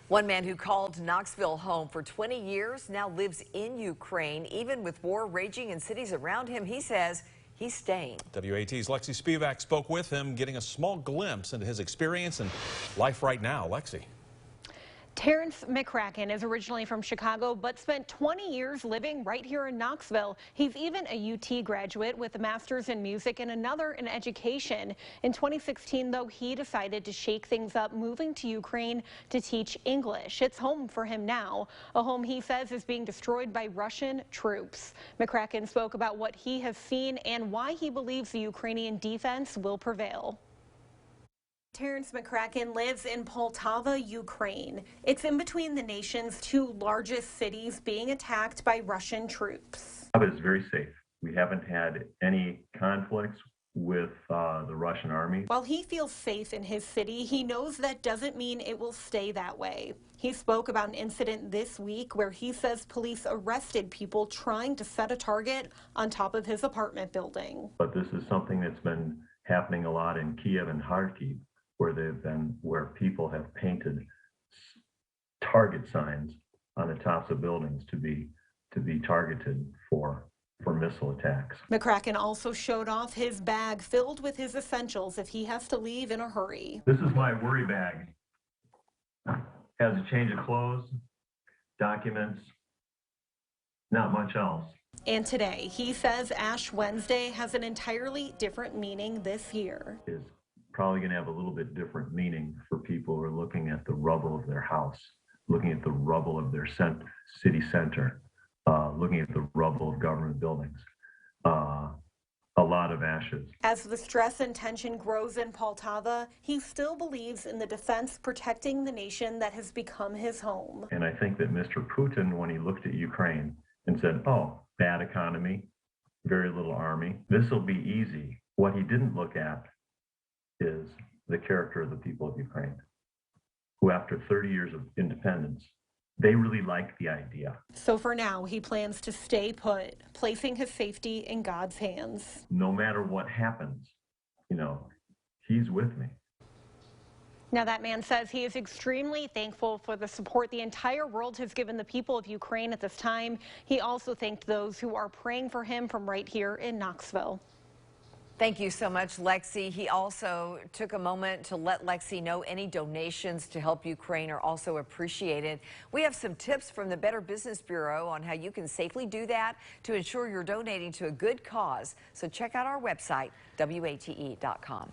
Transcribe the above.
One man who called Knoxville home for 20 years now lives in Ukraine. Even with war raging in cities around him, he says he's staying. WAT's Lexi Spivak spoke with him, getting a small glimpse into his experience and life right now. Lexi. Terrance McCracken is originally from Chicago, but spent 20 years living right here in Knoxville. He's even a UT graduate with a master's in music and another in education. In 2016, though, he decided to shake things up, moving to Ukraine to teach English. It's home for him now, a home he says is being destroyed by Russian troops. McCracken spoke about what he has seen and why he believes the Ukrainian defense will prevail. Terrance McCracken lives in Poltava, Ukraine. It's in between the nation's two largest cities being attacked by Russian troops. It's very safe. We haven't had any conflicts with the Russian army. While he feels safe in his city, he knows that doesn't mean it will stay that way. He spoke about an incident this week where he says police arrested people trying to set a target on top of his apartment building. But this is something that's been happening a lot in Kiev and Kharkiv, where people have painted target signs on the tops of buildings to be targeted for missile attacks. McCracken also showed off his bag filled with his essentials if he has to leave in a hurry. This is my worry bag. Has a change of clothes, documents, not much else. And today, he says Ash Wednesday has an entirely different meaning this year. Is probably going to have a little bit different meaning for people who are looking at the rubble of their house, looking at the rubble of their city center, looking at the rubble of government buildings. A lot of ashes. As the stress and tension grows in Poltava, he still believes in the defense protecting the nation that has become his home. And I think that Mr. Putin, when he looked at Ukraine and said, oh, bad economy, very little army, this will be easy. What he didn't look at is the character of the people of Ukraine, who after 30 years of independence, they really like the idea. So for now, he plans to stay put, placing his safety in God's hands. No matter what happens, he's with me. Now that man says he is extremely thankful for the support the entire world has given the people of Ukraine at this time. He also thanked those who are praying for him from right here in Knoxville. Thank you so much, Lexi. He also took a moment to let Lexi know any donations to help Ukraine are also appreciated. We have some tips from the Better Business Bureau on how you can safely do that to ensure you're donating to a good cause. So check out our website, WATE.com.